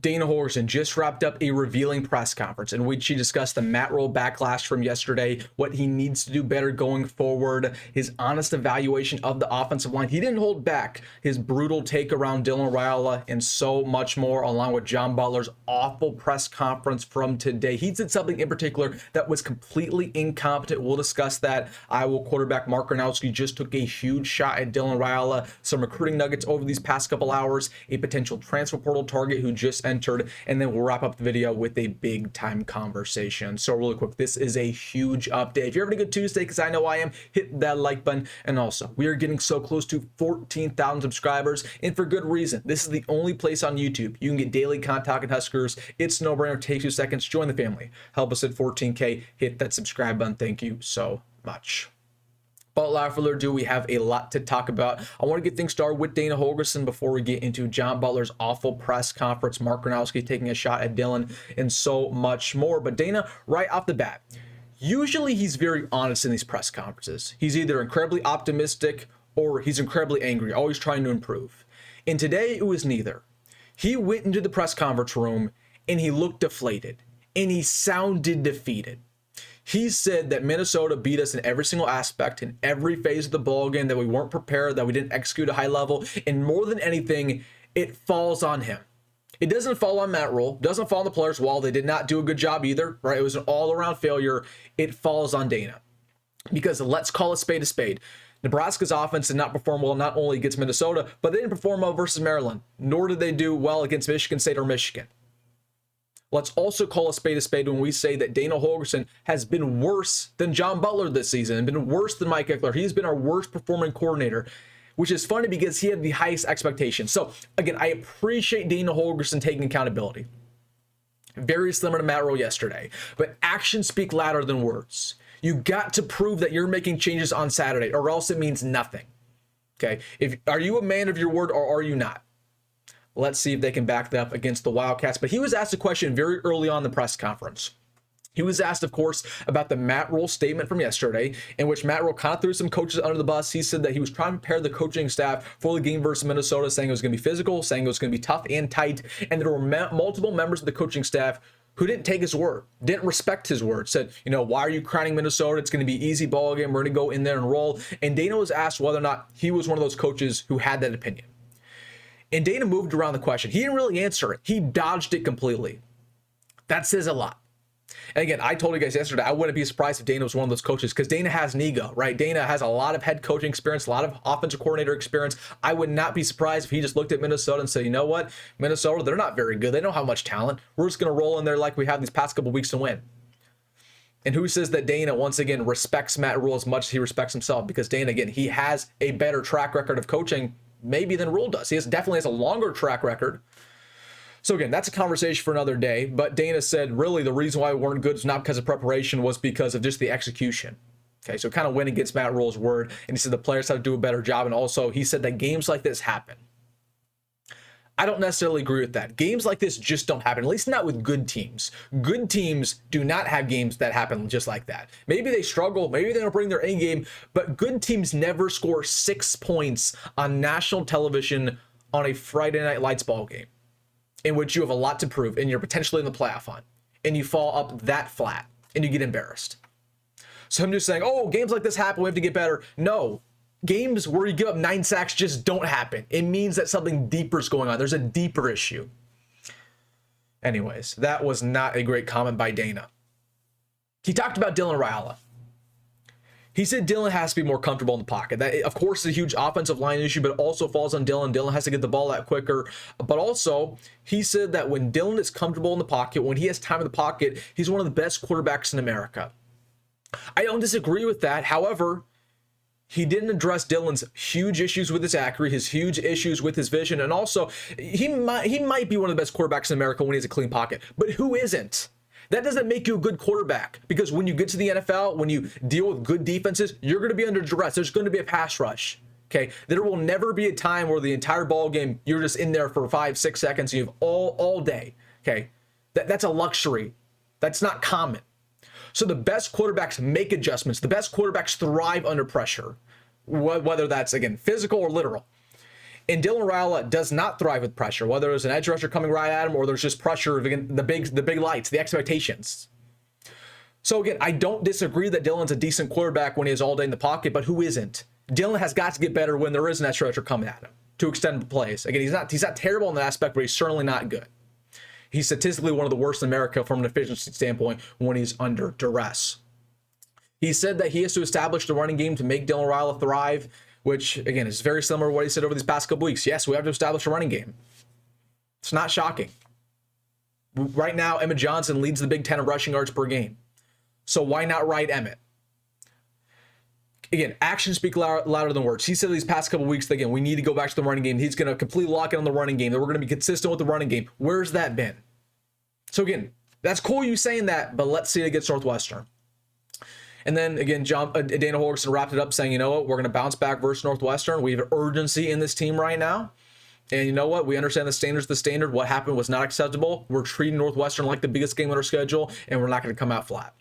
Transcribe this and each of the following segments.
Dana Holgorsen just wrapped up a revealing press conference in which he discussed the Matt Rhule backlash from yesterday, what he needs to do better going forward, his honest evaluation of the offensive line. He didn't hold back his brutal take around Dylan Raiola and so much more, along with John Butler's awful press conference from today. He did something in particular that was completely incompetent. We'll discuss that. Iowa quarterback Mark Granowski just took a huge shot at Dylan Raiola. Some recruiting nuggets over these past couple hours, a potential transfer portal target who just entered, and then we'll wrap up the video with a big time conversation. So really quick, this is a huge update. If you're having a good Tuesday, because I know I am, hit that like button. And also, we are getting so close to 14,000 subscribers, and for good reason. This is the only place on YouTube you can get daily content on Huskers. It's no brainer, takes 2 seconds. Join the family. Help us at 14K. Hit that subscribe button. Thank you so much. But without further ado, we have a lot to talk about. I want to get things started with Dana Holgorsen before we get into John Butler's awful press conference, Mark Granowski taking a shot at Dylan, and so much more. But Dana, right off the bat, usually he's very honest in these press conferences. He's either incredibly optimistic or he's incredibly angry, always trying to improve. And today it was neither. He went into the press conference room and he looked deflated and he sounded defeated. He said that Minnesota beat us in every single aspect, in every phase of the ball game, that we weren't prepared, that we didn't execute at a high level, and more than anything, it falls on him. It doesn't fall on Matt Rhule, doesn't fall on the players' wall. They did not do a good job either, right? It was an all-around failure. It falls on Dana. Because let's call a spade a spade. Nebraska's offense did not perform well, not only against Minnesota, but they didn't perform well versus Maryland, nor did they do well against Michigan State or Michigan. Let's also call a spade when we say that Dana Holgorsen has been worse than John Butler this season and been worse than Mike Eckler. He's been our worst performing coordinator, which is funny because he had the highest expectations. So again, I appreciate Dana Holgorsen taking accountability. Very similar to Matt Rhule yesterday, but actions speak louder than words. You got to prove that you're making changes on Saturday, or else it means nothing. Okay, are you a man of your word or are you not? Let's see if they can back that up against the Wildcats. But he was asked a question very early on in the press conference. He was asked, of course, about the Matt Rhule statement from yesterday, in which Matt Rhule kind of threw some coaches under the bus. He said that he was trying to prepare the coaching staff for the game versus Minnesota, saying it was going to be physical, saying it was going to be tough and tight, and there were multiple members of the coaching staff who didn't take his word, didn't respect his word, said, why are you crowning Minnesota? It's going to be easy ball game. We're going to go in there and roll. And Dana was asked whether or not he was one of those coaches who had that opinion. And Dana moved around the question. He didn't really answer it. He dodged it completely. That says a lot. And again, I told you guys yesterday, I wouldn't be surprised if Dana was one of those coaches, because Dana has an ego, right? Dana has a lot of head coaching experience, a lot of offensive coordinator experience. I would not be surprised if he just looked at Minnesota and said, you know what? Minnesota, they're not very good. They don't have much talent. We're just going to roll in there like we have these past couple weeks and win. And who says that Dana, once again, respects Matt Rhule as much as he respects himself? Because Dana, again, he has a better track record of coaching maybe than Rhule does. He definitely has a longer track record. So again, that's a conversation for another day. But Dana said, really, the reason why we weren't good is not because of preparation, was because of just the execution. Okay, so kind of went against Matt Rhule's word. And he said the players have to do a better job. And also, he said that games like this happen. I don't necessarily agree with that. Games like this just don't happen, at least not with good teams. Good teams do not have games that happen just like that. Maybe they struggle, maybe they don't bring their A game, but good teams never score 6 points on national television on a Friday Night Lights ball game, in which you have a lot to prove and you're potentially in the playoff on, and you fall up that flat and you get embarrassed. So I'm just saying, oh, games like this happen, we have to get better. No. Games where you give up 9 sacks just don't happen. It means that something deeper is going on. There's a deeper issue. Anyways, that was not a great comment by Dana. He talked about Dylan Raiola. He said Dylan has to be more comfortable in the pocket. That, of course, is a huge offensive line issue, but it also falls on Dylan. Dylan has to get the ball out quicker. But also, he said that when Dylan is comfortable in the pocket, when he has time in the pocket, he's one of the best quarterbacks in America. I don't disagree with that. However, he didn't address Dylan's huge issues with his accuracy, his huge issues with his vision, and also he might be one of the best quarterbacks in America when he has a clean pocket. But who isn't? That doesn't make you a good quarterback, because when you get to the NFL, when you deal with good defenses, you're going to be under duress. There's going to be a pass rush. Okay, there will never be a time where the entire ball game you're just in there for 5-6 seconds. And you have all day. Okay, that's a luxury. That's not common. So the best quarterbacks make adjustments. The best quarterbacks thrive under pressure, whether that's, again, physical or literal. And Dylan Raiola does not thrive with pressure, whether there's an edge rusher coming right at him or there's just pressure, the big lights, the expectations. So again, I don't disagree that Dylan's a decent quarterback when he is all day in the pocket, but who isn't? Dylan has got to get better when there is an edge rusher coming at him to extend plays. Again, he's not terrible in that aspect, but he's certainly not good. He's statistically one of the worst in America from an efficiency standpoint when he's under duress. He said that he has to establish the running game to make Dylan Raiola thrive, which, again, is very similar to what he said over these past couple weeks. Yes, we have to establish a running game. It's not shocking. Right now, Emmett Johnson leads the Big Ten in rushing yards per game. So why not ride Emmett? Again, actions speak louder than words. He said these past couple weeks that, again, we need to go back to the running game. He's going to completely lock in on the running game, that we're going to be consistent with the running game. Where's that been? So again, that's cool you saying that, but let's see it against Northwestern. And then again, Dana Holgorsen wrapped it up saying, you know what, we're going to bounce back versus Northwestern. We have urgency in this team right now. And you know what? We understand the standard's the standard. What happened was not acceptable. We're treating Northwestern like the biggest game on our schedule, and we're not going to come out flat.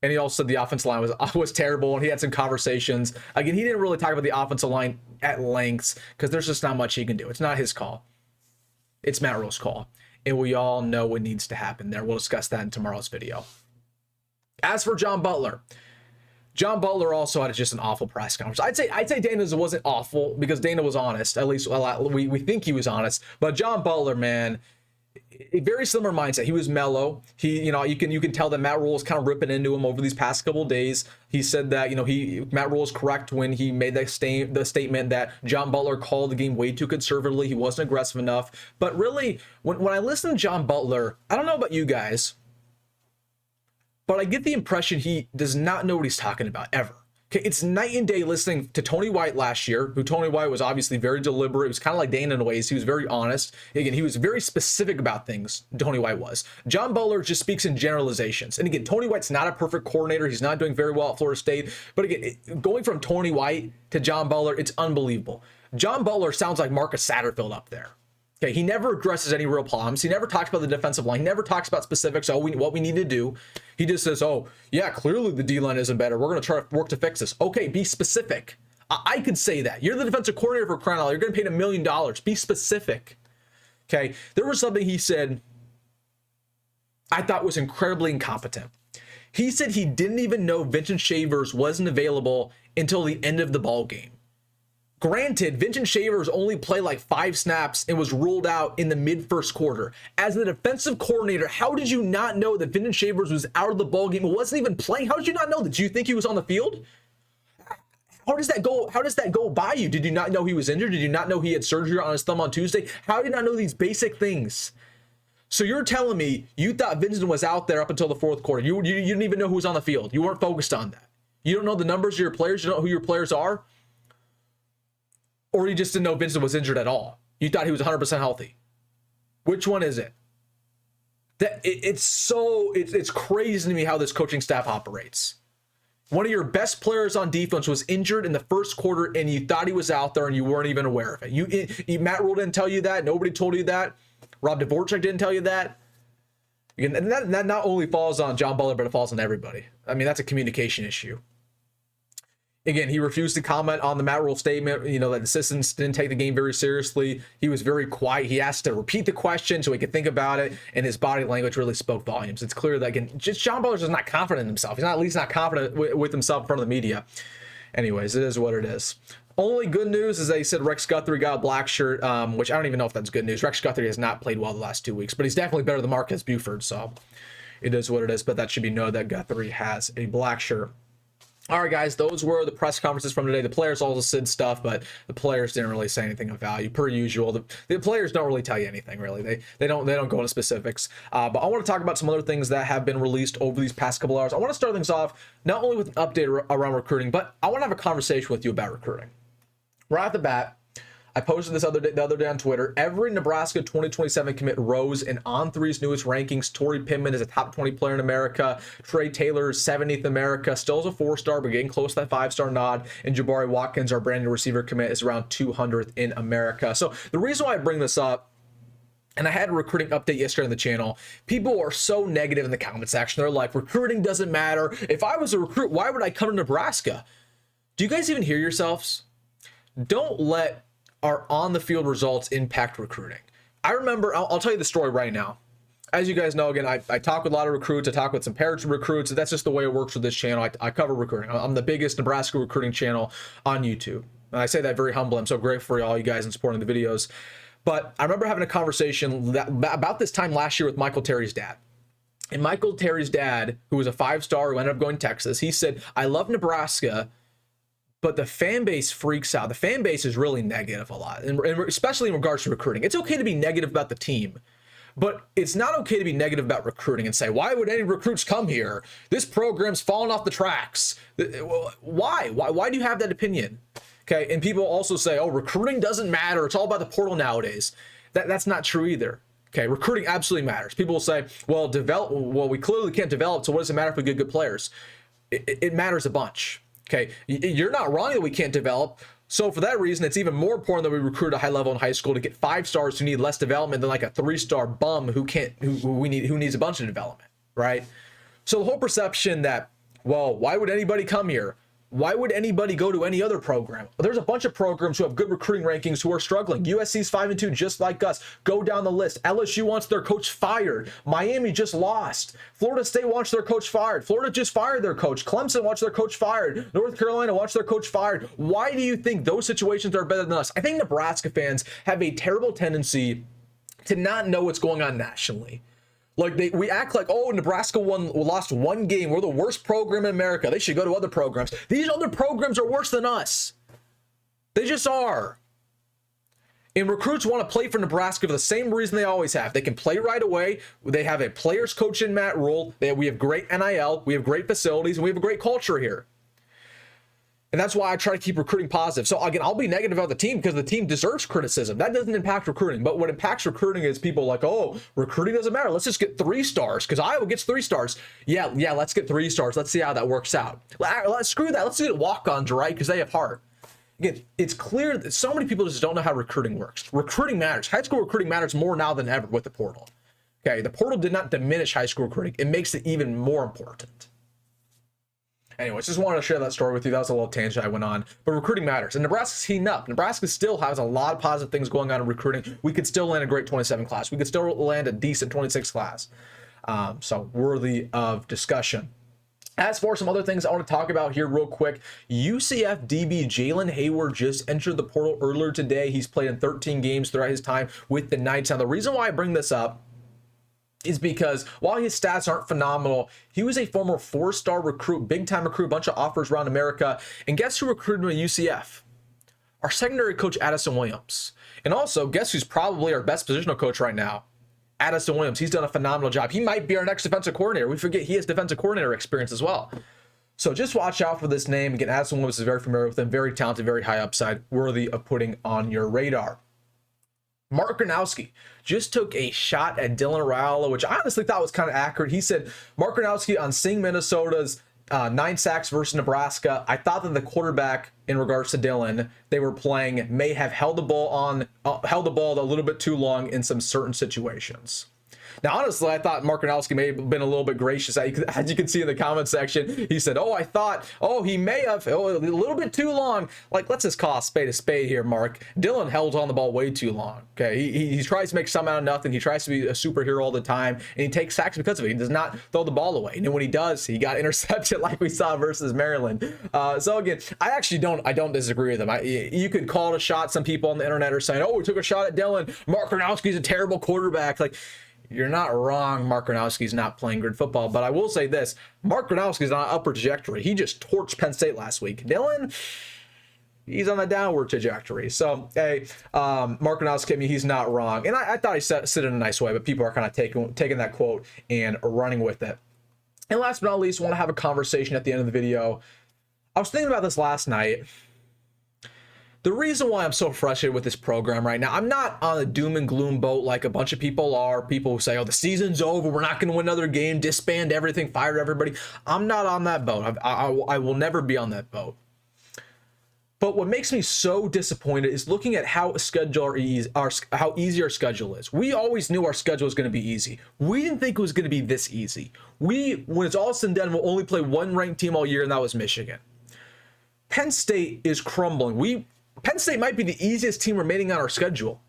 And he also said the offensive line was terrible, and he had some conversations. Again, he didn't really talk about the offensive line at length because there's just not much he can do. It's not his call. It's Matt Rhule's call. And we all know what needs to happen there. We'll discuss that in tomorrow's video. As for John Butler also had just an awful press conference. I'd say Dana's wasn't awful because Dana was honest. At least we think he was honest. But John Butler, man, a very similar mindset. He was mellow. You can tell that Matt Rhule is kind of ripping into him over these past couple of days. He said that Matt Rhule is correct when he made the statement that John Butler called the game way too conservatively. He wasn't aggressive enough. But really, when I listen to John Butler, I don't know about you guys, but I get the impression he does not know what he's talking about ever. Okay, it's night and day listening to Tony White last year, who Tony White was obviously very deliberate. It was kind of like Dane in ways. He was very honest. Again, he was very specific about things, Tony White was. John Butler just speaks in generalizations. And again, Tony White's not a perfect coordinator. He's not doing very well at Florida State. But again, going from Tony White to John Butler, it's unbelievable. John Butler sounds like Marcus Satterfield up there. Okay, he never addresses any real problems. He never talks about the defensive line. He never talks about specifics, what we need to do. He just says, oh, yeah, clearly the D-line isn't better. We're going to try to work to fix this. Okay, be specific. I could say that. You're the defensive coordinator for crying out loud. You're going to pay $1 million. Be specific. Okay, there was something he said I thought was incredibly incompetent. He said he didn't even know Vincent Shavers wasn't available until the end of the ball game. Granted, Vincent Shavers only played like 5 snaps and was ruled out in the mid-first quarter. As the defensive coordinator, how did you not know that Vincent Shavers was out of the ballgame and wasn't even playing? How did you not know that? Do you think he was on the field? How does that go? How does that go by you? Did you not know he was injured? Did you not know he had surgery on his thumb on Tuesday? How did you not know these basic things? So you're telling me you thought Vincent was out there up until the fourth quarter. You didn't even know who was on the field. You weren't focused on that. You don't know the numbers of your players. You don't know who your players are. Or you just didn't know Vincent was injured at all. You thought he was 100% healthy. Which one is it? It's crazy to me how this coaching staff operates. One of your best players on defense was injured in the first quarter, and you thought he was out there, and you weren't even aware of it. Matt Rhule didn't tell you that. Nobody told you that. Rob Dvorak didn't tell you that. Again, and that not only falls on John Butler, but it falls on everybody. I mean, that's a communication issue. Again, he refused to comment on the Matt Rhule statement, that assistants didn't take the game very seriously. He was very quiet. He asked to repeat the question so he could think about it, and his body language really spoke volumes. It's clear that, again, just John Butler's just not confident in himself. He's at least not confident with himself in front of the media. Anyways, it is what it is. Only good news is they said Rex Guthrie got a black shirt, which I don't even know if that's good news. Rex Guthrie has not played well the last 2 weeks, but he's definitely better than Marcus Buford, so it is what it is. But that should be known that Guthrie has a black shirt. All right, guys, those were the press conferences from today. The players also said stuff, but the players didn't really say anything of value, per usual. The players don't really tell you anything, really. They don't go into specifics. But I want to talk about some other things that have been released over these past couple hours. I want to start things off not only with an update around recruiting, but I want to have a conversation with you about recruiting. Right off the bat, I posted this the other day on Twitter. Every Nebraska 2027 commit rose in On3's newest rankings. Torrey Pittman is a top 20 player in America. Trey Taylor is 70th in America. Still is a 4-star, but getting close to that 5-star nod. And Jabari Watkins, our brand new receiver commit, is around 200th in America. So the reason why I bring this up, and I had a recruiting update yesterday on the channel. People are so negative in the comment section. They're like, recruiting doesn't matter. If I was a recruit, why would I come to Nebraska? Do you guys even hear yourselves? Don't let are on the field results impact recruiting. I remember, I'll tell you the story right now. As you guys know, again, I talk with a lot of recruits. I talk with some parents of recruits. That's just the way it works with this channel. I cover recruiting. I'm the biggest Nebraska recruiting channel on YouTube. And I say that very humbly. I'm so grateful for all you guys and supporting the videos. But I remember having a conversation about this time last year with Michael Terry's dad. And Michael Terry's dad, who was a 5-star who ended up going to Texas, he said, I love Nebraska, but the fan base freaks out. The fan base is really negative a lot, and especially in regards to recruiting. It's okay to be negative about the team, but it's not okay to be negative about recruiting and say, why would any recruits come here? This program's fallen off the tracks. Why? Why do you have that opinion? Okay, and people also say, oh, recruiting doesn't matter. It's all about the portal nowadays. That's not true either. Okay, recruiting absolutely matters. People will say, well, we clearly can't develop, so what does it matter if we get good players? It matters a bunch. Okay, you're not wrong that we can't develop. So for that reason, it's even more important that we recruit at a high level in high school to get 5-stars who need less development than like a 3-star bum who needs a bunch of development, right? So the whole perception that, well, why would anybody come here? Why would anybody go to any other program? Well, there's a bunch of programs who have good recruiting rankings who are struggling. USC's 5-2, just like us. Go down the list. LSU wants their coach fired. Miami just lost. Florida State wants their coach fired. Florida just fired their coach. Clemson wants their coach fired. North Carolina wants their coach fired. Why do you think those situations are better than us? I think Nebraska fans have a terrible tendency to not know what's going on nationally. Like we act like, oh, Nebraska lost one game. We're the worst program in America. They should go to other programs. These other programs are worse than us. They just are. And recruits want to play for Nebraska for the same reason they always have. They can play right away. They have a players coach in Matt Rule. We have great NIL. We have great facilities. And we have a great culture here. And that's why I try to keep recruiting positive. So again, I'll be negative about the team because the team deserves criticism. That doesn't impact recruiting. But what impacts recruiting is people like, oh, recruiting doesn't matter. Let's just get 3 stars because Iowa gets 3 stars. Yeah, let's get 3 stars. Let's see how that works out. Screw that. Let's get walk-ons, right? Because they have heart. Again, it's clear that so many people just don't know how recruiting works. Recruiting matters. High school recruiting matters more now than ever with the portal. Okay, the portal did not diminish high school recruiting. It makes it even more important. Anyways, just wanted to share that story with you. That was a little tangent I went on. But recruiting matters. And Nebraska's heating up. Nebraska still has a lot of positive things going on in recruiting. We could still land a great 27 class. We could still land a decent 26 class. So worthy of discussion. As for some other things I want to talk about here real quick, UCF DB Jalyn Hayward just entered the portal earlier today. He's played in 13 games throughout his time with the Knights. Now, the reason why I bring this up is because while his stats aren't phenomenal, he was a former 4-star recruit, big-time recruit, a bunch of offers around America. And guess who recruited him at UCF? Our secondary coach, Addison Williams. And also, guess who's probably our best positional coach right now? Addison Williams. He's done a phenomenal job. He might be our next defensive coordinator. We forget he has defensive coordinator experience as well. So just watch out for this name. Again, Addison Williams is very familiar with him, very talented, very high upside, worthy of putting on your radar. Mark Gronowski just took a shot at Dylan Raiola, which I honestly thought was kind of accurate. He said, Mark Gronowski on Sing Minnesota's 9 sacks versus Nebraska. I thought that the quarterback, in regards to Dylan, they were playing, may have held the ball a little bit too long in some certain situations. Now, honestly, I thought Mark Gronowski may have been a little bit gracious. As you can see in the comment section, he said, he may have, a little bit too long. Like, let's just call a spade here, Mark. Dylan held on the ball way too long. Okay, he tries to make some out of nothing. He tries to be a superhero all the time, and he takes sacks because of it. He does not throw the ball away. And then when he does, he got intercepted like we saw versus Maryland. So again, I don't disagree with him. You could call it a shot. Some people on the internet are saying, we took a shot at Dylan. Mark Gronowski's a terrible quarterback. Like, you're not wrong. Mark Gronowski's not playing good football, but I will say this: Mark Gronowski's on an upward trajectory. He just torched Penn State last week. Dylan, he's on a downward trajectory. So, hey, Mark Gronowski, he's not wrong, and I thought he said it in a nice way, but people are kind of taking that quote and running with it. And last but not least, I want to have a conversation at the end of the video. I was thinking about this last night. The reason why I'm so frustrated with this program right now, I'm not on a doom and gloom boat like a bunch of people are. People who say, the season's over, we're not going to win another game, disband everything, fire everybody. I'm not on that boat. I will never be on that boat. But what makes me so disappointed is looking at how easy our schedule is. We always knew our schedule was going to be easy. We didn't think it was going to be this easy. When it's all said and done, we'll only play one ranked team all year, and that was Michigan. Penn State is crumbling. Penn State might be the easiest team remaining on our schedule.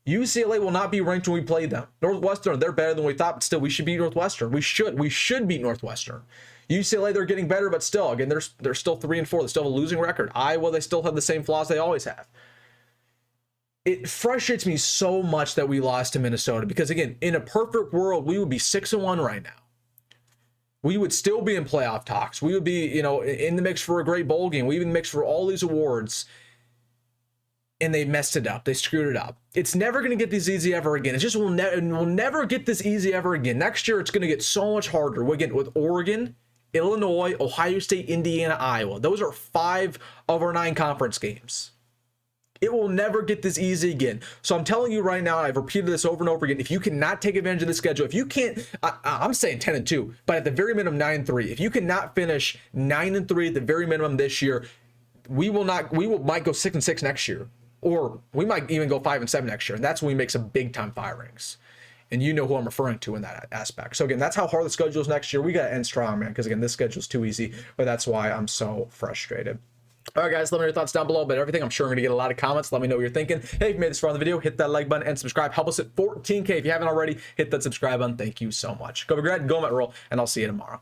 UCLA will not be ranked when we play them. Northwestern, they're better than we thought, but still, we should beat Northwestern. We should beat Northwestern. UCLA, they're getting better, but still, again, they're still 3-4. They still have a losing record. Iowa, they still have the same flaws they always have. It frustrates me so much that we lost to Minnesota because, again, in a perfect world, we would be 6-1 right now. We would still be in playoff talks. We would be, you know, in the mix for a great bowl game. We would be in the mix for all these awards. And they messed it up. They screwed it up. It's never going to get this easy ever again. It just will never get this easy ever again. Next year, it's going to get so much harder. We'll get with Oregon, Illinois, Ohio State, Indiana, Iowa. Those are 5 of our 9 conference games. It will never get this easy again. So I'm telling you right now, I've repeated this over and over again. If you cannot take advantage of the schedule, if you can't, I'm saying 10-2, but at the very minimum 9-3. If you cannot finish 9-3 at the very minimum this year, we might go 6-6 next year. Or we might even go 5-7 next year. And that's when we make some big time firings. And you know who I'm referring to in that aspect. So again, that's how hard the schedule is next year. We got to end strong, man. Because again, this schedule is too easy. But that's why I'm so frustrated. All right, guys, let me know your thoughts down below about everything. I'm sure I'm going to get a lot of comments. Let me know what you're thinking. Hey, if you made this far in the video, hit that like button and subscribe. Help us at 14K. If you haven't already, hit that subscribe button. Thank you so much. Go be great, go Met Roll, and I'll see you tomorrow.